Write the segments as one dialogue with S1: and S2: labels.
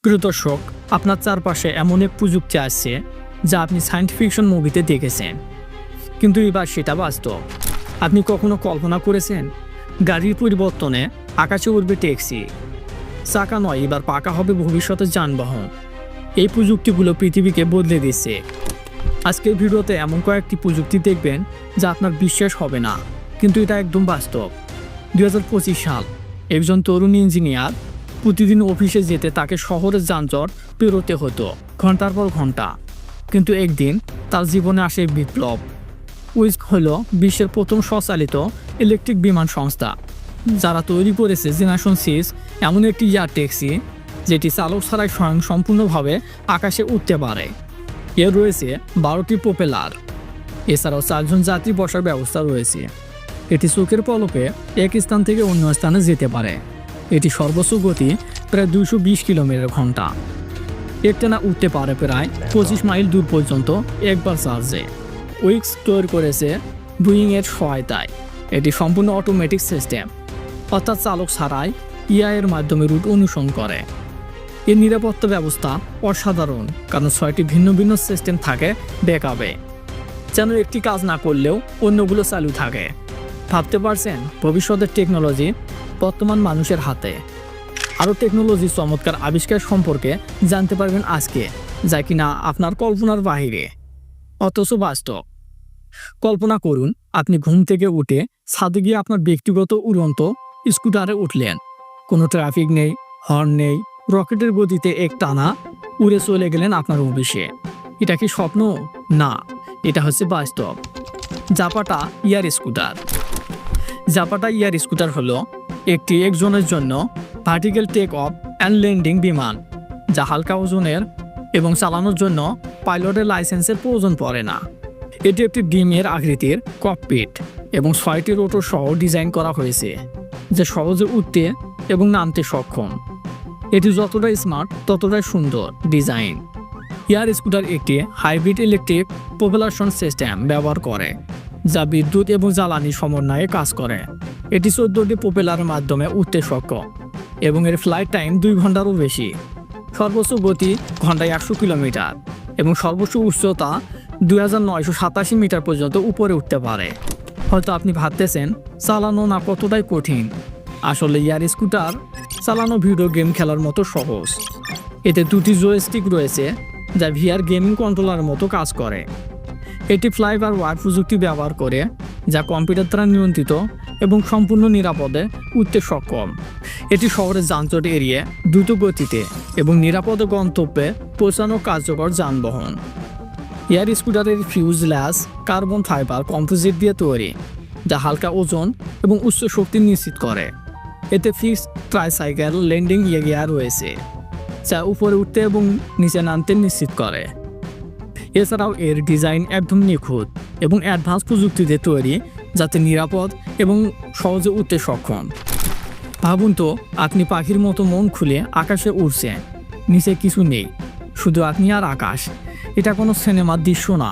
S1: প্রিয় দর্শক, আপনার চারপাশে এমন এক প্রযুক্তি আসছে যা আপনি সায়েন্স ফিকশন মুভিতে দেখেছেন, কিন্তু এবার সেটা বাস্তব। আপনি কখনো কল্পনা করেছেন গাড়ির পরিবর্তনে আকাশে উড়বে ট্যাক্সি? চাকা নয়, এবার পাকা হবে ভবিষ্যতের যানবাহন। এই প্রযুক্তিগুলো পৃথিবীকে বদলে দিচ্ছে। আজকের ভিডিওতে এমন কয়েকটি প্রযুক্তি দেখবেন যা আপনার বিশ্বাস হবে না, কিন্তু এটা একদম বাস্তব। 2025 সাল, একজন তরুণ ইঞ্জিনিয়ার প্রতিদিন অফিসে যেতে তাকে শহরের যানজট পেরোতে হতো ঘন্টার পর ঘন্টা। কিন্তু একদিন তার জীবনে আসে বিপ্লব। উইস্ক হলো বিশ্বের প্রথম স্বচালিত ইলেকট্রিক বিমান সংস্থা, যারা তৈরি করেছে জেনারেশন 6 এমন একটি এয়ার ট্যাক্সি যেটি চালক ছাড়াই স্বয়ং সম্পূর্ণভাবে আকাশে উঠতে পারে। এর রয়েছে 12টি প্রোপেলার, এছাড়াও 4 জন যাত্রী বসার ব্যবস্থা রয়েছে। এটি চোখের পলকে এক স্থান থেকে অন্য স্থানে যেতে পারে। এটি সর্বোচ্চ গতি প্রায় 220 কিলোমিটার ঘন্টা। একটানা উঠতে পারে প্রায় 25 মাইল দূর পর্যন্ত একবার চার্জে। উইক্স তৈরি করেছে বুয়িংয়ের সহায়তায়। এটি সম্পূর্ণ অটোমেটিক সিস্টেম, অর্থাৎ চালক ছাড়াই ইআই এর মাধ্যমে রুট অনুসরণ করে। এর নিরাপত্তা ব্যবস্থা অসাধারণ, কারণ 6টি ভিন্ন ভিন্ন সিস্টেম থাকে ব্যাকআপে, যেন একটি কাজ না করলেও অন্যগুলো চালু থাকে। ভাবতে পারছেন, ভবিষ্যতের টেকনোলজি বর্তমান মানুষের হাতে। আরও টেকনোলজির চমৎকার আবিষ্কার সম্পর্কে জানতে পারবেন আজকে, যা কিনা আপনার কল্পনার বাহিরে অথচ বাস্তব। কল্পনা করুন, আপনি ঘুম থেকে উঠে ছাদে গিয়ে আপনার ব্যক্তিগত উড়ন্ত স্কুটারে উঠলেন। কোনো ট্রাফিক নেই, হর্ন নেই, রকেটের গতিতে এক টানা উড়ে চলে গেলেন আপনার অফিসে। এটা কি স্বপ্ন? না, এটা হচ্ছে বাস্তব। Zapata air scooter. Zapata air scooter হলো একটি একজনের জন্য vertical take off and landing বিমান, যা হালকা ওজনের এবং চালানোর জন্য পাইলটের লাইসেন্সের প্রয়োজন পড়ে না। এটি একটি ডিমের আকৃতির ককপিট এবং 6টি রোটর সহ ডিজাইন করা হয়েছে, যা সহজে উঠতে এবং নামতে সক্ষম। এটি যতটাই স্মার্ট ততটাই সুন্দর ডিজাইন। এয়ার স্কুটার একটি হাইব্রিড ইলেকট্রিক প্রোপালশন সিস্টেম ব্যবহার করে, যা বিদ্যুৎ এবং জ্বালানি সমন্বয়ে কাজ করে। এটি 14টি প্রোপেলারের মাধ্যমে উঠতে সক্ষম এবং এর ফ্লাইট টাইম 2 ঘন্টারও বেশি। সর্বোচ্চ গতি ঘন্টায় 100 কিলোমিটার এবং সর্বোচ্চ উচ্চতা 2987 মিটার পর্যন্ত উপরে উঠতে পারে। হয়তো আপনি ভাবতেছেন চালানো না কতটাই কঠিন। আসলে এয়ার স্কুটার চালানো ভিডিও গেম খেলার মতো সহজ। এতে 2টি জয়স্টিক রয়েছে, যা ভিআর গেমিং কন্ট্রোলারের মতো কাজ করে। এটি ফ্লাই বাই ওয়ার প্রযুক্তি ব্যবহার করে, যা কম্পিউটার দ্বারা নিয়ন্ত্রিত এবং সম্পূর্ণ নিরাপদে উঠতে সক্ষম। এটি শহরের যানজট এড়িয়ে দ্রুত গতিতে এবং নিরাপদে গন্তব্যে পৌঁছানো কার্যকর যানবাহন। এয়ার স্কুটারের ফিউজলেস কার্বন ফাইবার কম্পোজিট দিয়ে তৈরি, যা হালকা ওজন এবং উচ্চ শক্তি নিশ্চিত করে। এতে ফিক্সড ট্রাইসাইকেল ল্যান্ডিং এরিয়া রয়েছে, যা উপরে উঠতে এবং নিচে নামতে নিশ্চিত করে। এছাড়াও এর ডিজাইন একদম নিখুঁত এবং অ্যাডভান্স প্রযুক্তিতে তৈরি, যাতে নিরাপদ এবং সহজে উঠতে সক্ষম। ভাবুন তো, আপনি পাখির মতো মন খুলে আকাশে উড়ছেন। নিচে কিছু নেই, শুধু আপনি আর আকাশ। এটা কোনো সিনেমার দৃশ্য না,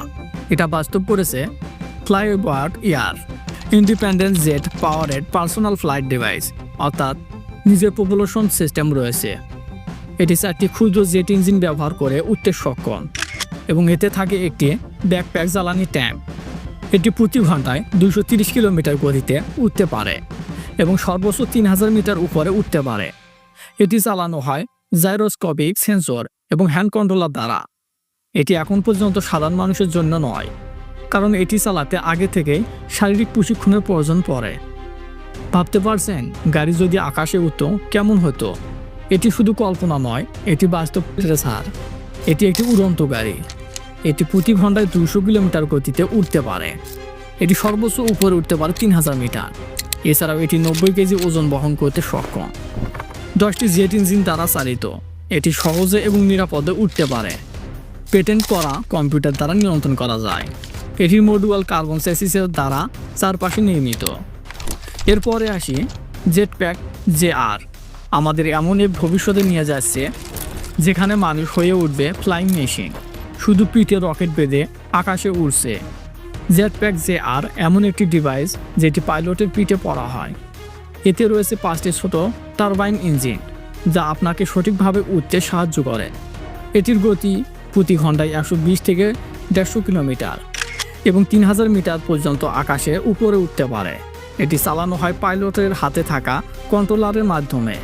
S1: এটা বাস্তব করেছে fly by air independent jet powered personal flight device, অর্থাৎ নিজের প্রোপালশন সিস্টেম রয়েছে। এটি 4টি ক্ষুদ্র জেট ইঞ্জিন ব্যবহার করে উঠতে সক্ষম এবং এতে থাকে একটি ব্যাকপ্যাক জ্বালানি ট্যাঙ্ক। এটি প্রতি ঘন্টায় 230 কিলোমিটার গতিতে উঠতে পারে এবং সর্বোচ্চ 3000 মিটার উপরে উঠতে পারে। এটি চালানো হয় জাইরোস্কোপিক সেন্সর এবং হ্যান্ড কন্ট্রোলার দ্বারা। এটি এখন পর্যন্ত সাধারণ মানুষের জন্য নয়, কারণ এটি চালাতে আগে থেকেই শারীরিক প্রশিক্ষণের প্রয়োজন পড়ে। ভাবতে পারছেন, গাড়ি যদি আকাশে উঠত কেমন হতো? এটি শুধু কল্পনা নয়, এটি বাস্তব স্যার। এটি একটি উড়ন্ত গাড়ি। এটি প্রতি ঘন্টায় 200 কিলোমিটার গতিতে উঠতে পারে। এটি সর্বোচ্চ উপরে উঠতে পারে 3000 মিটার। এছাড়াও এটি 90 কেজি ওজন বহন করতে সক্ষম। 10টি জেট ইঞ্জিন দ্বারা চালিত, এটি সহজে এবং নিরাপদে উঠতে পারে। পেটেন্ট করা কম্পিউটার দ্বারা নিয়ন্ত্রণ করা যায়। এটির মডুয়াল কার্বন চ্যাসিসের দ্বারা চারপাশে নির্মিত। এরপরে আসি জেটপ্যাক JR। আমাদের এমন এক ভবিষ্যতে নিয়ে যাচ্ছে যেখানে মানুষ হয়ে উঠবে ফ্লাইং মেশিন, শুধু পিঠে রকেট বেঁধে আকাশে উড়ছে। জেটপ্যাক JR এমন একটি ডিভাইস যেটি পাইলটের পিঠে পরা হয়। এতে রয়েছে 5টি ছোট টারবাইন ইঞ্জিন, যা আপনাকে সঠিকভাবে উঠতে সাহায্য করে। এটির গতি প্রতি ঘন্টায় 120 থেকে 150 কিলোমিটার এবং 3000 মিটার পর্যন্ত আকাশে উপরে উঠতে পারে। এটি চালানো হয় পাইলটের হাতে থাকা কন্ট্রোলারের মাধ্যমে।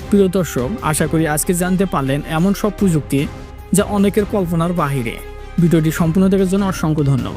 S1: প্রিয় দর্শক, আশা করি আজকে জানতে পারলেন এমন সব প্রযুক্তি যা অনেকের কল্পনার বাহিরে। ভিডিওটি সম্পূর্ণ দেখার জন্য অসংখ্য ধন্যবাদ।